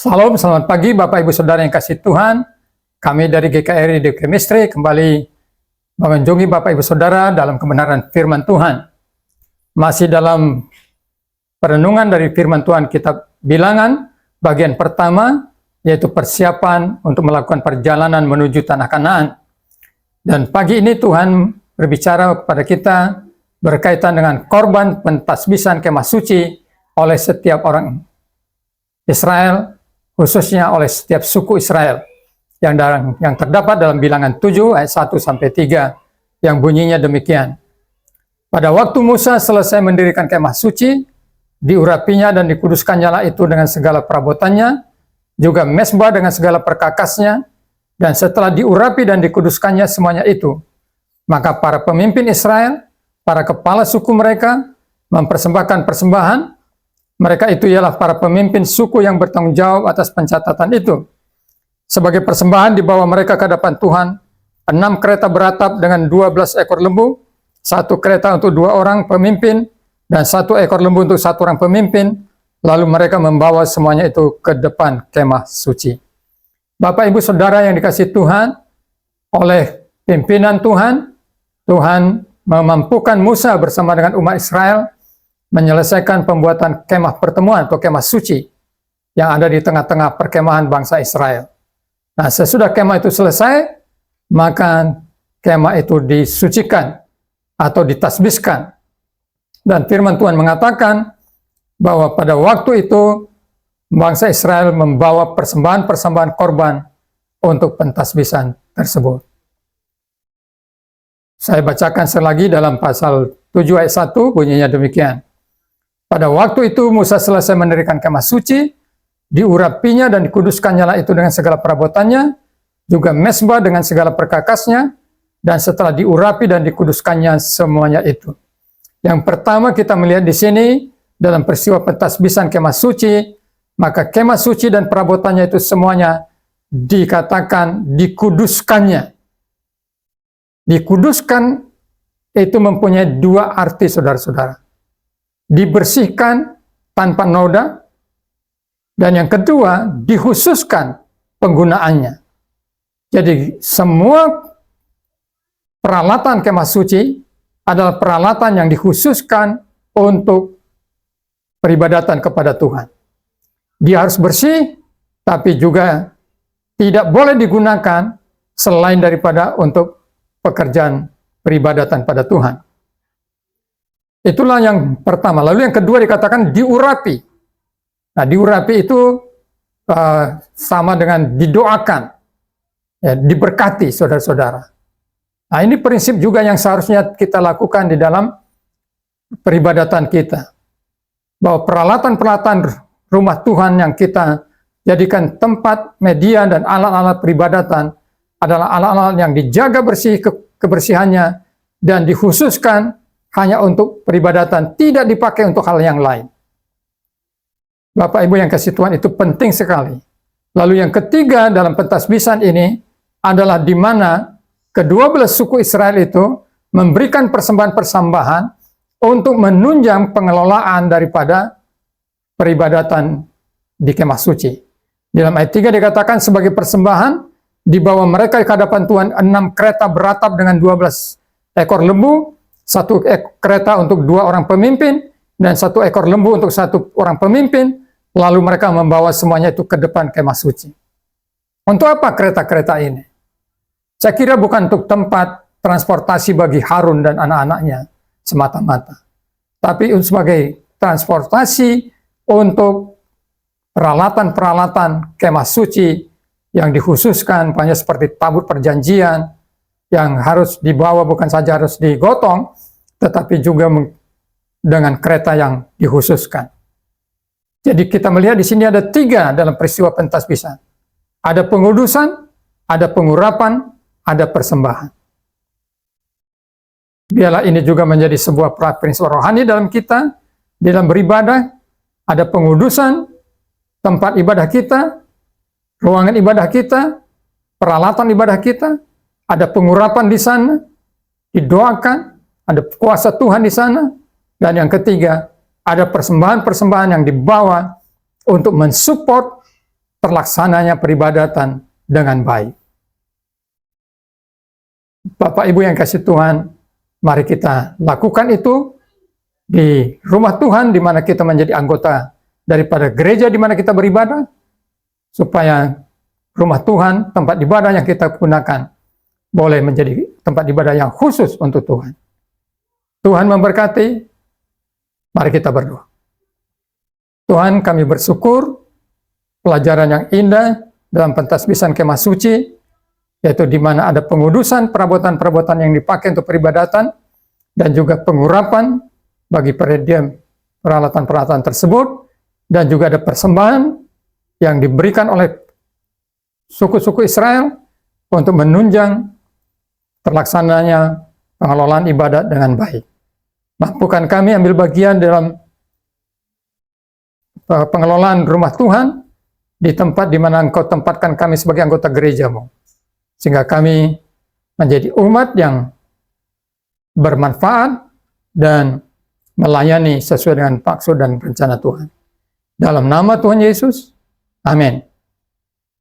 Salam, selamat pagi Bapak Ibu Saudara yang kasih Tuhan. Kami dari GKRI The Chemistry kembali mengunjungi Bapak Ibu Saudara dalam kebenaran firman Tuhan. Masih dalam perenungan dari firman Tuhan kitab Bilangan, bagian pertama, yaitu persiapan untuk melakukan perjalanan menuju Tanah Kanaan. Dan pagi ini Tuhan berbicara kepada kita berkaitan dengan korban pentasbisan kemah suci oleh setiap orang Israel, khususnya oleh setiap suku Israel yang terdapat dalam Bilangan 7 ayat 1 sampai 3 yang bunyinya demikian. Pada waktu Musa selesai mendirikan kemah suci, diurapinya dan dikuduskannya lah itu dengan segala perabotannya, juga mesbah dengan segala perkakasnya, dan setelah diurapi dan dikuduskannya semuanya itu, maka para pemimpin Israel, para kepala suku mereka mempersembahkan persembahan. Mereka itu ialah para pemimpin suku yang bertanggung jawab atas pencatatan itu. Sebagai persembahan dibawa mereka ke hadapan Tuhan 6 kereta beratap dengan 12 ekor lembu, 1 kereta untuk 2 orang pemimpin, dan 1 ekor lembu untuk 1 orang pemimpin. Lalu mereka membawa semuanya itu ke depan kemah suci. Bapak Ibu Saudara yang dikasihi Tuhan, oleh pimpinan Tuhan, Tuhan memampukan Musa bersama dengan umat Israel menyelesaikan pembuatan kemah pertemuan atau kemah suci yang ada di tengah-tengah perkemahan bangsa Israel. Nah, sesudah kemah itu selesai, maka kemah itu disucikan atau ditasbiskan. Dan firman Tuhan mengatakan bahwa pada waktu itu bangsa Israel membawa persembahan-persembahan korban untuk pentasbisan tersebut. Saya bacakan selagi dalam pasal 7 ayat 1, bunyinya demikian. Pada waktu itu Musa selesai mendirikan kemah suci, diurapinya dan dikuduskannya lah itu dengan segala perabotannya, juga mesbah dengan segala perkakasnya, dan setelah diurapi dan dikuduskannya semuanya itu. Yang pertama kita melihat di sini, dalam peristiwa pentasbisan kemah suci, maka kemah suci dan perabotannya itu semuanya dikatakan dikuduskannya. Dikuduskan itu mempunyai 2 arti, saudara-saudara. Dibersihkan tanpa noda, dan yang kedua, dikhususkan penggunaannya. Jadi semua peralatan kemah suci adalah peralatan yang dikhususkan untuk peribadatan kepada Tuhan. Dia harus bersih, tapi juga tidak boleh digunakan selain daripada untuk pekerjaan peribadatan pada Tuhan. Itulah yang pertama. Lalu yang kedua dikatakan diurapi. Nah, diurapi itu sama dengan didoakan, ya, diberkati, saudara-saudara. Nah, ini prinsip juga yang seharusnya kita lakukan di dalam peribadatan kita. Bahwa peralatan-peralatan rumah Tuhan yang kita jadikan tempat, media, dan alat-alat peribadatan adalah alat-alat yang dijaga bersih, kebersihannya, dan dikhususkan hanya untuk peribadatan, tidak dipakai untuk hal yang lain. Bapak Ibu yang kasih Tuhan, itu penting sekali. Lalu yang ketiga dalam pentasbisan ini adalah di mana kedua belah suku Israel itu memberikan persembahan-persembahan untuk menunjang pengelolaan daripada peribadatan di kemah suci. Dalam ayat 3 dikatakan sebagai persembahan dibawa mereka ke hadapan Tuhan 6 kereta beratap dengan 12 ekor lembu, 1 kereta untuk 2 orang pemimpin, dan 1 ekor lembu untuk 1 orang pemimpin. Lalu mereka membawa semuanya itu ke depan kemah suci. Untuk apa kereta-kereta ini? Saya kira bukan untuk tempat transportasi bagi Harun dan anak-anaknya semata-mata, tapi sebagai transportasi untuk peralatan-peralatan kemah suci yang dikhususkan, banyak seperti tabut perjanjian, yang harus dibawa bukan saja harus digotong, tetapi juga dengan kereta yang dikhususkan. Jadi kita melihat di sini ada 3 dalam peristiwa pentasbisan. Ada pengudusan, ada pengurapan, ada persembahan. Biarlah ini juga menjadi sebuah prinsip rohani dalam kita, dalam beribadah. Ada pengudusan, tempat ibadah kita, ruangan ibadah kita, peralatan ibadah kita, ada pengurapan di sana, didoakan, ada kuasa Tuhan di sana, dan yang ketiga, ada persembahan-persembahan yang dibawa untuk mensupport terlaksananya peribadatan dengan baik. Bapak Ibu yang kasih Tuhan, mari kita lakukan itu di rumah Tuhan, di mana kita menjadi anggota daripada gereja di mana kita beribadah, supaya rumah Tuhan, tempat ibadah yang kita gunakan, boleh menjadi tempat ibadah yang khusus untuk Tuhan. Tuhan memberkati. Mari kita berdoa. Tuhan, kami bersyukur pelajaran yang indah dalam pentasbisan kemah suci, yaitu di mana ada pengudusan perabotan-perabotan yang dipakai untuk peribadatan, dan juga pengurapan bagi peralatan-peralatan tersebut, dan juga ada persembahan yang diberikan oleh suku-suku Israel untuk menunjang terlaksananya pengelolaan ibadat dengan baik. Mampukan kami ambil bagian dalam pengelolaan rumah Tuhan di tempat di mana Engkau tempatkan kami sebagai anggota gereja-Mu, sehingga kami menjadi umat yang bermanfaat dan melayani sesuai dengan maksud dan rencana Tuhan. Dalam nama Tuhan Yesus, amin.